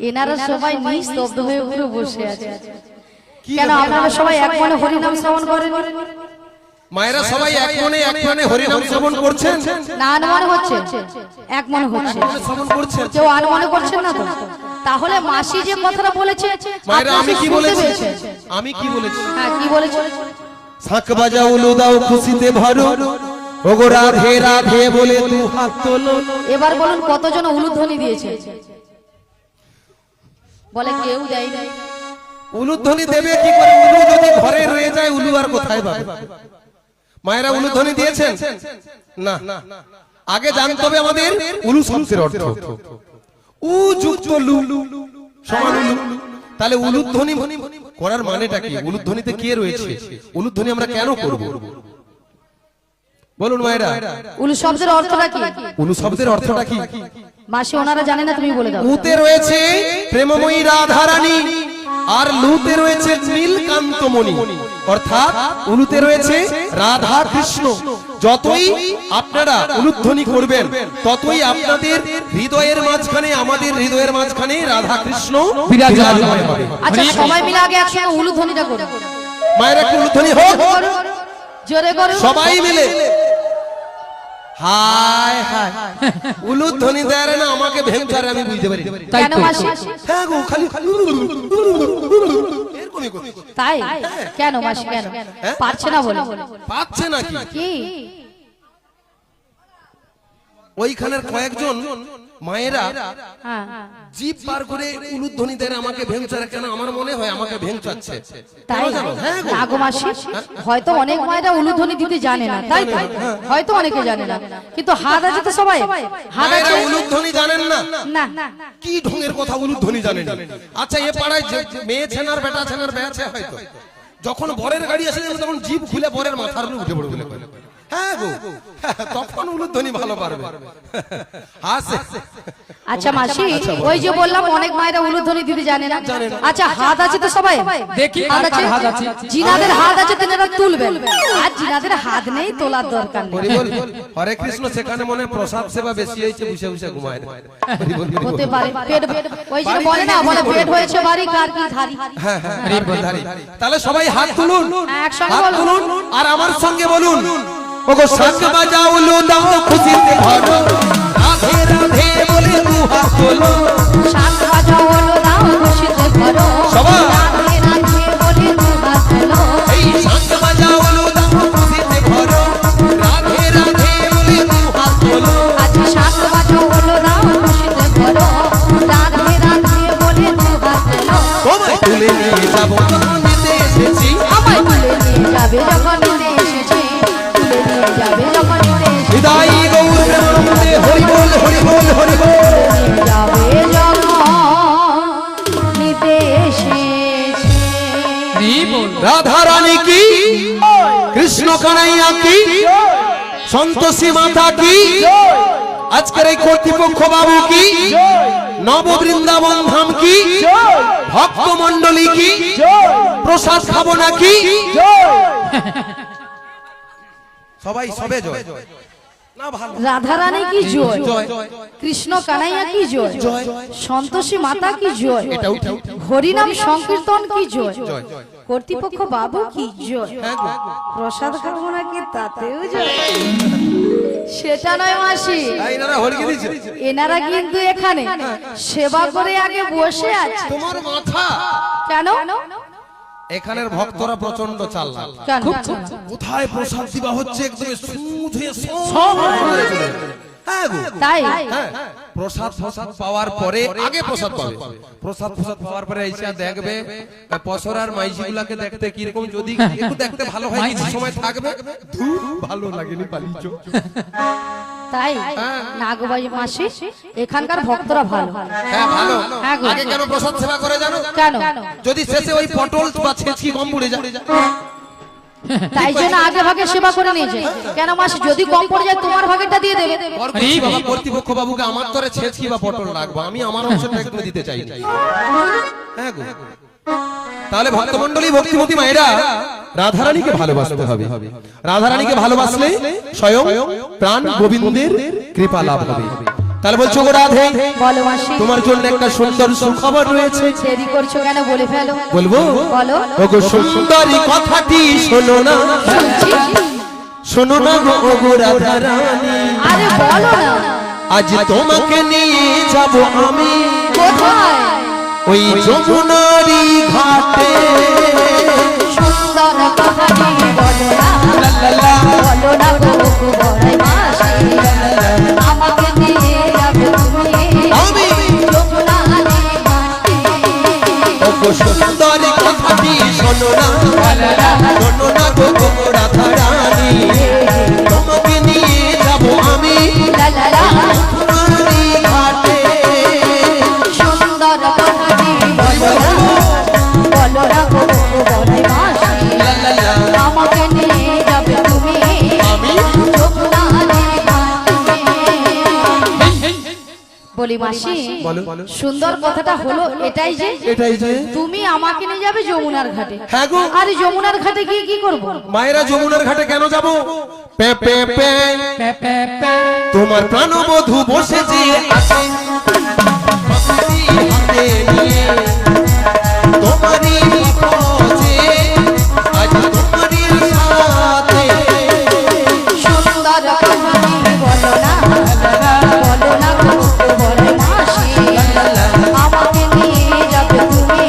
এনারা সবাই নিস্তব্ধ হয়ে পুরো বসে আছে। কেন আপনারা সবাই এক মনে হরিনাম শ্রবণ করেন? মায়েরা সবাই এক মনে হরিনাম শ্রবণ করছেন না? আনমনে হচ্ছে, এক মনে হচ্ছে, শ্রবণ করছেন। কেউ আনমনে করছেন না তো? তাহলে মাসি যে কথাটা বলেছে মায়েরা আমি কি বলেছি? আমি কি বলেছি? হ্যাঁ, কি বলেছে? শাঁখ বাজাও উলু দাও খুশিতে ভরো, ওগো রাধে রাধে বলে দু হাত তোলো। এবার বলুন কতজন উলুধ্বনি দিয়েছে? বলে কেউ দেয় নাই। উলুধ্বনি দেবে কি করে? উলু যদি ঘরে রয়ে যায় উলু আর কোথায় পাবে? মায়েরা উলুধ্বনি দিয়েছেন না? আগে জানতে হবে আমাদের উলু শব্দের অর্থ। উ যুক্ত লু সমান উলু। তাহলে উলুধ্বনি করার মানেটা কি? উলুধ্বনিতে কে রয়েছে? উলুধ্বনি আমরা কেন করব? বলুন মায়েরা, উলু শব্দের অর্থটা কি? উলু শব্দের অর্থটা কি? মাসি ওনারা জানে না, তুমি বলে দাও। উতে রয়েছে প্রেমময়ী রাধারানী, আর লুতে রয়েছে নীলকান্তমণি, অর্থাৎ উলুতে রয়েছে রাধা কৃষ্ণ। যতই আপনারা উলুধ্বনি করবেন ততই আপনাদের হৃদয়ের মাঝখানে, আমাদের হৃদয়ের মাঝখানে রাধা কৃষ্ণ বিরাজমান হবে। আচ্ছা সবাই মিলে আগে একসঙ্গে উলুধ্বনিটা করো। মায়েরা কি উলুধ্বনি হোক? জোরে করো সবাই মিলে। হায় হায়, উলুধ্বনি দেয় না আমাকে ভেঙচারে, আমি বুঝতে পারি। কেন মাসি? হ্যাঁ গো, খালি তাই কেন মাসি? কেন পারছে না? বলে পাচ্ছে না কি? ওইখানের কয়েকজন মায়েরা জিভ পার করে উলুধ্বনি দেন আমাকে ভেঙচারে। কেন? আমার মনে হয় আমাকে ভেঙচাচ্ছে। তাই আগো মাসি, হয়তো অনেক মায়েরা উলুধ্বনি দিতে জানে না, তাই তো? হয়তো অনেকে জানে না, কিন্তু হাত আছে তো সবাই। হাত আছে, উলুধ্বনি জানেন না? না। কি ঢঙের কথা, উলুধ্বনি জানেন? আচ্ছা এ পাড়ায় মেয়ে ছেনার বেটা ছেনার বেয়াছে হয়তো, যখন বরের গাড়ি আসে তখন জিভ খুলে বরের মাথার উপরে উঠে পড়ে বলে, হ্যাঁ গো, তখন উলুধ্বনি ভালো পারবে। আচ্ছা মাসি, ওই যে বললাম অনেক মায়েরা উলুধ্বনি দিতে জানে না। আচ্ছা হাত আছে তো সবাই? দেখি হাত আছে। জিনাদের হাত আছে তিনারা তুলবেন, আর জিনাদের হাত নেই, তোলার দরকার নেই। হরে কৃষ্ণ, সেখানে মনে প্রসাদ সেবা বেশি হয়েছে, বসে বসে ঘুমায়। হতে পারে পেট, ওই যে বলে না, বলে পেট হয়েছে বাড়ি কার কি ধারি। হ্যাঁ হ্যাঁ, তাহলে সবাই হাত তুলুন, একসঙ্গে হাত তুলুন আর আমার সঙ্গে বলুন, ওগো শাঁখ বাজাও উলু দাও খুশিতে ভরো, রাধে রাধে বলে দু হাত তোলো। শাঁখ বাজাও উলু দাও খুশিতে ভরো, সবাই রাধে রাধে বলে দু হাত তোলো। এই শাঁখ বাজাও উলু দাও খুশিতে ভরো, রাধে রাধে বলে দু হাত তোলো। আচ্ছা শাঁখ বাজাও উলু দাও খুশিতে ভরো, রাধে রাধে বলে দু হাত তোলো। তোমায় তুলে নিয়ে যাব যখন নিতে এসেছি, আমায় তুলে নিয়ে যাবে যখন নিতে এসেছি, তুলে নিয়ে যাবে যখন নিতে এসেছি, হৃদয় গৌর প্রেমানন্দে হরি বল হরি বল হরি বল। নিয়ে যাবে যখন নিতে এসেছি। রাধা রানী কি, কৃষ্ণ কানাইয়া কি, সন্তোষী মাতা কি, আজকের এই কর্তৃপক্ষ বাবু কি, নব বৃন্দাবন ধাম কি, ভক্ত মন্ডলী কি, প্রসাদ খাবো নাকি? সবাই সবে জয় না, ভালো। রাধা রানী কি জয়, কৃষ্ণ কানাইয়া কি জয়, সন্তোষী মাতা কি জয়, হরিনাম সংকীর্তন কি জয়, কর্তৃপক্ষ বাবু কি জয়, প্রসাদ খাবো নাকি তাতেও জয়। সেটা নয় মাসি, এনারা কিন্তু এখানে সেবা করে আগে বসে আছে। তোমার মাথা কেন? এখানের ভক্তরা প্রচন্ড চালাক। কোথায় প্রসাদ দিবা হচ্ছে, একদম স্মুথ হয়ে সব তাই প্রসাদ পাওয়ার পরে আগে প্রসাদ পাবে, প্রসাদ পাওয়ার পরে এসে দেখবে পসরার মাইজিগুলাকে দেখতে কিরকম, যদি একটু দেখতে ভালো হয় কিছু সময় থাকবে, ভালো লাগেনি পালিয়েছো। তাই নাগবাই মাসি, এখানকার ভক্তরা ভালো। হ্যাঁ ভালো। আগে কেন প্রসাদ সেবা করে জানো? কেন? যদি শেষে ওই পটল বা ছেচকি কম পড়ে যায়, তাই জন্য আগে ভাগে সেবা করে নিয়েছে। কেন মাসি, যদি কম পড়ে যায় তোমার ভাগেরটা দিয়ে দেবে। কর্তৃপক্ষ বাবুকে আমার তরে ছেচকি বা পটল রাখবো, আমি আমার অংশটা একটু দিতে চাই। হ্যাঁ গো, তাহলে ভক্তমণ্ডলী ভক্তিমতী মায়েরা রাধারানীকে ভালোবাসতে হবে। রাধারানীকে ভালোবাসলে স্বয়ং প্রাণ গোবিন্দের কৃপা লাভ হবে। তাহলে বলছো গো রাধে, বলো মাসি। তোমার জন্য একটা সুন্দর সুখবর রয়েছে। দেরি করছো কেন, বলে ফেলো। বলবো? বলো। ওগো সুন্দরী কথাটি শোনো না, শুনছি। শোনো না গো ওগো রাধা রানী, আরে বলো না। আজ তোমাকে নিয়ে যাব আমি কোথায়? ওই যমুনারি ঘাটে। সুন্দর কথাটি বলো না, বলো না গো বড়াই মাসি, আমাকে নিয়ে যাবে তুমি আমি যমুনারি ঘাটে। ওগো সুন্দরী কথাটি শোনো না, শোনো না গো ওগো রাধা রানী, তোমাকে নিয়ে যাব আমি লা লা লা। যমুনারি ঘাটে। সুন্দর কথাটি বলো না, বলো না গো বড়াই মাসি, আমাকে নিয়ে যাবে তুমি আমি যমুনারি ঘাটে। বলি মাসি, বলো। সুন্দর কথাটা হলো এটাই যে এটাই যে তুমি আমাকে নিয়ে যাবে যমুনার ঘাটে। হ্যাঁ গো। আরে যমুনার ঘাটে গিয়ে কি করব? মায়েরা যমুনার ঘাটে কেন যাব? পে পে পে তোমার প্রাণবধূ বসেছে আছে বাঁশি হাতে নিয়ে, তোমারই খোঁজে আজ তোমারই সাথে। সুন্দর কথাটি বলো না, বলো না গো বড়াই মাসি, আমাকে নিয়ে যাবে তুমি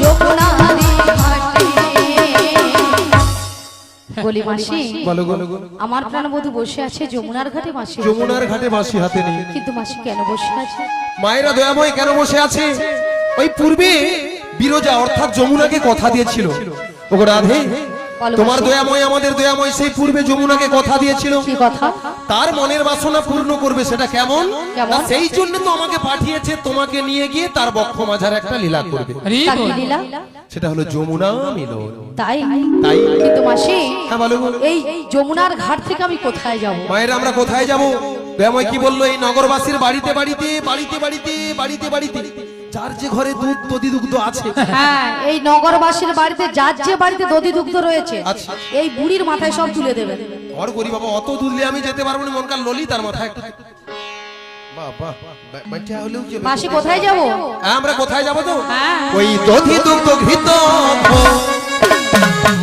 যমুনারি ঘাটে। বলি মাসি, বলো গো। আমার প্রাণবধূ বসে আছে যমুনার ঘাটে মাসি, যমুনার ঘাটে বাঁশি হাতে নিয়ে। কিন্তু মাসি কেন বসে আছে? মায়েরা দয়াময় কেন বসে আছে? ওই পূর্বে বিরজা অর্থাৎ যমুনাকে কথা দিয়েছিল, ওগো রাধে, বলো তোমার মাসি। দয়াময় আমাদের দয়াময় সেই পূর্বে যমুনাকে কথা দিয়েছিল কি কথা? তার মনের বাসনা পূর্ণ করবে। সেটা কেমন? কেমন? না, সেই জন্য তো আমাকে পাঠিয়েছে তোমাকে নিয়ে গিয়ে তার বক্ষ মাঝার একটা লীলা করবে। তা কি লীলা? সেটা হলো যমুনা মিলন। তাই? তাই? কিন্তু মাসি, হ্যাঁ বলো গো। এই যমুনার ঘাট থেকে আমি কোথায় যাব? মায়েরা আমরা কোথায় যাব? দয়াময় কি বললো? এই নগরবাসীর বাড়িতে বাড়িতে বাড়িতে বাড়িতে বাড়িতে বাড়িতে যার যে ঘরে দুধ দধি দুগ্ধ আছে, হ্যাঁ, এই নগরবাসীর বাড়িতে যার যে বাড়িতে দধি দুগ্ধ রয়েছে, আচ্ছা। এই বুড়ির মাথায় সব তুলে দেবেন। ঘর করি বাবা, অত দুধ নিয়ে আমি যেতে পারবো না। মনকার ললি তার মাথায় একটা বাবা বাচ্চা হলেও চলবে। মাসি কোথায় যাব? হ্যাঁ, আমরা কোথায় যাব তো? হ্যাঁ। ওই দধি দুগ্ধ ঘৃত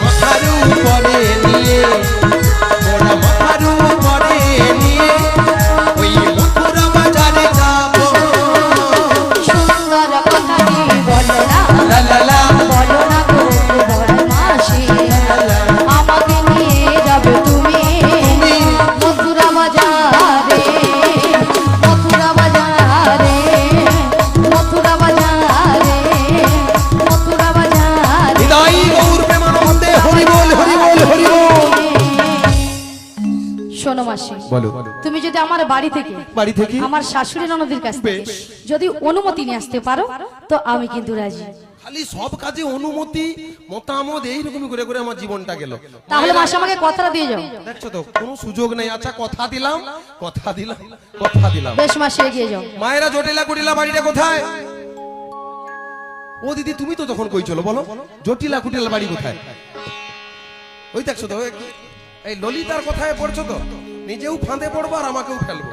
মাথার উপরে নিয়ে, ওরা মাথার উপরে নিয়ে ওই মথুরা বাজারে যাব। সুন্দর কথাটি বলো না, লা লা লা। বলো না গো বড় মাসি, আমাকে নিয়ে যাবে তুমি মথুরা বাজারে, মথুরা বাজারে, মথুরা বাজারে, মথুরা বাজারে। হৃদয় গৌর প্রেমানন্দে হরি বল হরি বল হরি বল। শোনো মাসি, বলো। তুমি যদি আমার বাড়ি থেকে বাড়ি থেকে আমার শাশুড়ি ননদের কাছ থেকে বেশ। যদি অনুমতি নিয়ে আসতে পারো তো আমি কিন্তু রাজি। খালি সব কাজে অনুমতি মতামত এইরকমই করে করে আমার জীবনটা গেল। তাহলে মাসি আমাকে কথাটা দিয়ে যাও। দেখছো তো কোনো সুযোগ নেই। আচ্ছা, কথা দিলাম কথা দিলাম কথা দিলাম। বেশ মাসি, এগিয়ে যাও। মায়েরা জটিলা কুটিলা বাড়িটা কোথায়? ও দিদি, তুমি তো তখন কই চলো বলো, জটিলা কুটিলা বাড়ি কোথায়? ওই দেখছো তো, এই ললিতার কথায় পড়ছো তো, নিজেও ফাঁদে পড়বো আর আমাকেও ফেলবো।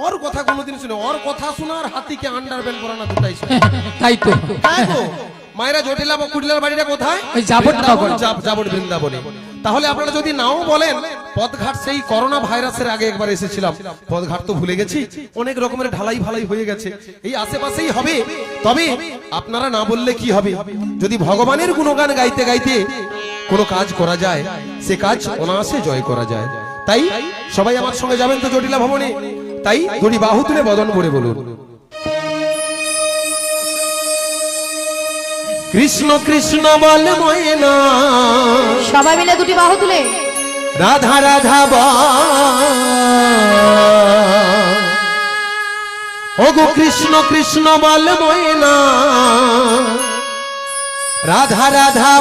ওর কথা কোনোদিন শুনে, ওর কথা শোনার হাতিকে আন্ডারবেল পরানো দুটাই শুনে। তাই তো হ্যাঁ গো। মায়েরা জটিলা বা কুটিলার বাড়িটা কোথায়? ওই জাবটনগর। যাবট বৃন্দাবনে। তাহলে আপনারা যদি নাও বলেন, পথঘাট সেই করোনা ভাইরাসের আগে একবার এসেছিলাম, পথঘাট তো ভুলে গেছি, অনেক রকমের ঢালাই ভালাই হয়ে গেছে, এই আশেপাশেই হবে। তবে আপনারা না বললে কি হবে? যদি ভগবানের গুণগান গাইতে গাইতে কোনো কাজ করা যায়, সে কাজ অনায়াসে জয় করা যায়। তাই সবাই আমার সঙ্গে যাবেন তো জটিলা ভবনে? তাই দুটি বাহু তুলে বদন করে বলুন, কৃষ্ণ কৃষ্ণ বল ময়না, সবাই মিলে দুটি বাহু তুলে রাধা রাধা ওগো কৃষ্ণ কৃষ্ণ বল ময়না, রাধা রাধা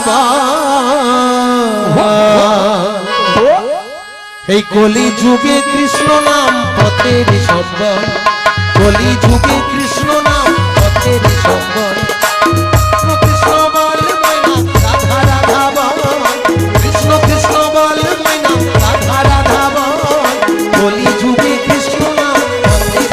এই কলি যুগে কৃষ্ণ নাম পথের সম্বল, কলি যুগে কৃষ্ণ নাম পথের সম্বল। কৃষ্ণ বল ময়না, রাধা রাধা বল, কৃষ্ণ কৃষ্ণ বল ময়না, রাধা রাধা বল, কলি যুগে কৃষ্ণ নাম পথের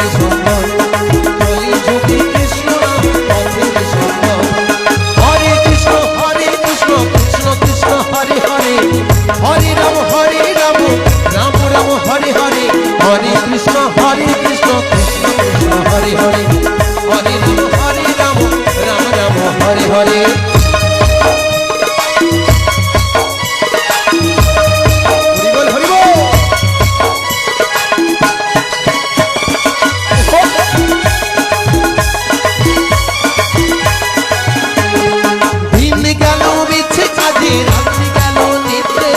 হরে হরি বল হরি বল। দিন গেল মিছে কাজে রাত্রি গেল নিতে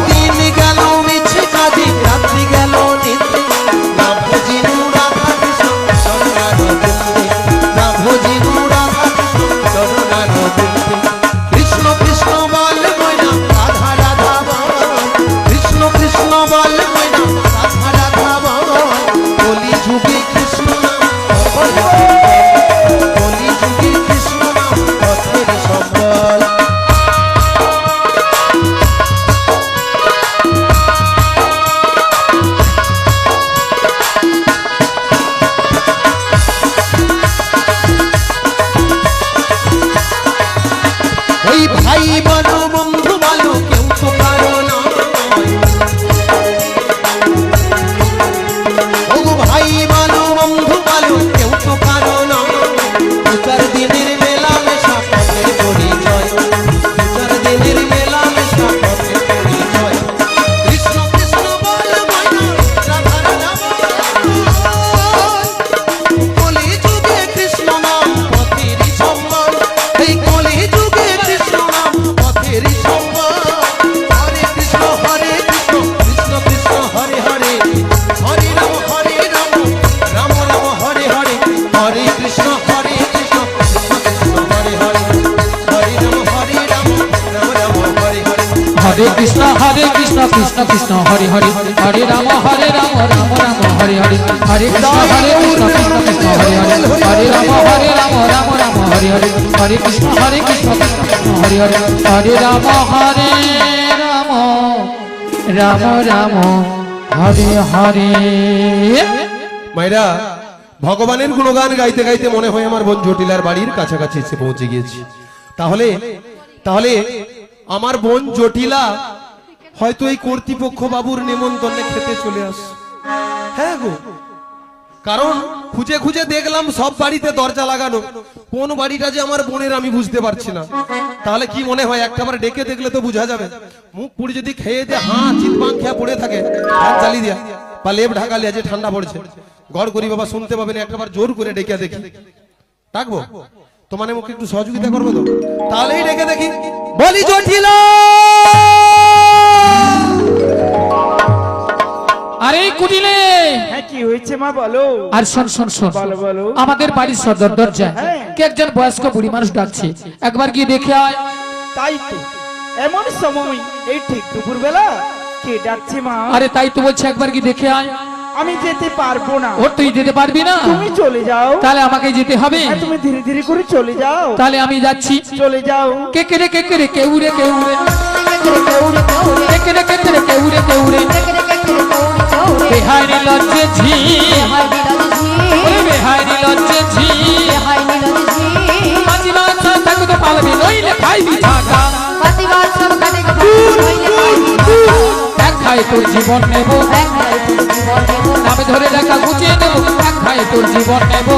দিন গেল মিছে কাজে রাত্রি গেল নিতে না ভোজি রাধা কৃষ্ণ চরণানন্দে না ভোজি রাধা কৃষ্ণ চরণানন্দে কৃষ্ণ কৃষ্ণ বল ময়না রাধা রাধা বল কৃষ্ণ কৃষ্ণ বল ময়না রাধা রাধা বল কলি যুগে কৃষ্ণ নাম কলি যুগে কৃষ্ণ নাম পথের সম্বল ওই ভাই বলো বন্ধু বলো কেউ তো কারো নয় ও ভাই বলো বন্ধু বলো কেউ তো কারো নয় দু চার দিনের মেলা মেশা পথের পরিচয় দু চার দিনের মেলা মেশা পথের পরিচয় কৃষ্ণ কৃষ্ণ বল ময়না রাধা রাধা বল কলি যুগে কৃষ্ণ নাম পথেরই সম্বল এই কলি যুগে কৃষ্ণ নাম পথেরই সম্বল হরে কৃষ্ণ কৃষ্ণ কৃষ্ণ হরে হরে হরে রাম রাম রাম হরে হরে হরে কৃষ্ণ কৃষ্ণ কৃষ্ণ হরে হরে হরে রাম রাম রাম হরে হরে হরে কৃষ্ণ কৃষ্ণ কৃষ্ণ হরে হরে হরে রাম রাম রাম হরে হরে হরে কৃষ্ণ কৃষ্ণ কৃষ্ণ হরে হরে হরে রাম রাম রাম হরে হরে হরে কৃষ্ণ কৃষ্ণ কৃষ্ণ হরে হরে হরে রাম রাম রাম হরে হরে। মায়েরা ভগবানের গুণগান গাইতে গাইতে মনে হয় আমার বোন জটিলার বাড়ির কাছাকাছি এসে পৌঁছে গিয়েছি। তাহলে তাহলে আমার বোন জটিলা হয়তো এই কর্তৃপক্ষ বাবুর নেমন্তন্নে খেতে চলে আস। হ্যাঁ গো, কারণ খুঁজে খুঁজে দেখলাম সব বাড়িতে দরজা লাগানো, কোন বাড়িটা যে আমার বোনের আমি বুঝতে পারছি না। তাহলে কি মনে হয় একটাবার ডেকে দেখলে তো বোঝা যাবে। মুখ পুড়ে যদি খেয়ে দিয়ে চিৎপাং খেয়া পড়ে থাকে, ফ্যান চালিয়ে দিয়া বা লেপ ঢাকা লিয়া যে ঠান্ডা পড়ছে, গড় করি বাবা শুনতে পাবেন, একটাবার জোর করে ডেকে দেখি। ডাকবো তোমার মুখে একটু সহযোগিতা করবো তো, তাহলেই ডেকে দেখি। বলি জটিলা, আরে কুটিলে হ্যাঁ কি হয়েছে মা বলো। আর শোন শোন শোন, বলো বলো। আমাদের বাড়ির সদর দরজায় হ্যাঁ। কে একজন বয়স্ক বুড়ি মানুষ ডাকছে, একবার গিয়ে দেখে আয়। তাই তো, এমন সময় এই ঠিক দুপুর বেলা কে ডাকছে মা? আরে তাই তো বলছে, একবার গিয়ে দেখে আয়। আমি যেতে পারবো না। ও তুই যেতে পারবি না? তুমি চলে যাও। তাহলে আমাকে যেতে হবে। হ্যাঁ, তুমি ধীরে ধীরে করে চলে যাও। তাহলে আমি যাচ্ছি। চলে যাও। কে কে রে কেউ রে কে কে রে কেউ রে বেহাই লজ্জে ঝি, ওরে বেহাই লজ্জে ঝি, আজি বাচ্চা থাকতে পারবি নইলে খাইবি ঝাঁকা, এক খাই তোর জীবন নেব, নামে ধরে টাকা গুছিয়ে দেব, এক খাই তোর জীবন নেব।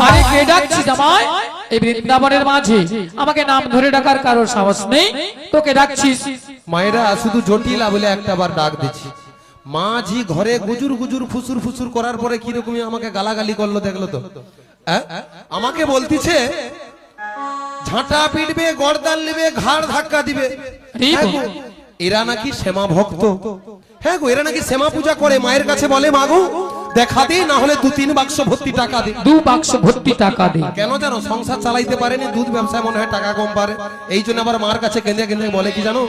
আরে কে ডাকছি জামাই? এই বৃন্দাবনের মাঝে আমাকে নাম ধরে ডাকার কারোর সাহস নেই, তোকে ডাকছিস। মায়েরা শুধু জটিলা বলে একটাবার ডাক দিচ্ছি। মাঝি ঘরে গুজুর গুজুর ফুসুর ফুসুর করার পরে কিরকমই আমাকে গালাগালি করলো দেখলো তো। আমাকে বলতিছে ঝাঁটা পিটবে, গর্দান নেবে, ঘাড় ধাক্কা দিবে। হ্যাঁ গো, এরা নাকি শ্যামা ভক্ত। হ্যাঁ গো, এরা নাকি শ্যামা পূজা করে। মায়ের কাছে বলে মাগো দেখা দে, না হলে 2-3 বাক্স ভর্তি টাকা দে। 2 বাক্স ভর্তি টাকা দে। কেন জানো? সংসার চালাইতে পারেনি, দুধ ব্যবসায় মনে হয় টাকা কম পারে, এই জন্য আবার মার কাছে কেঁদে কেঁদে বলে কি জানো,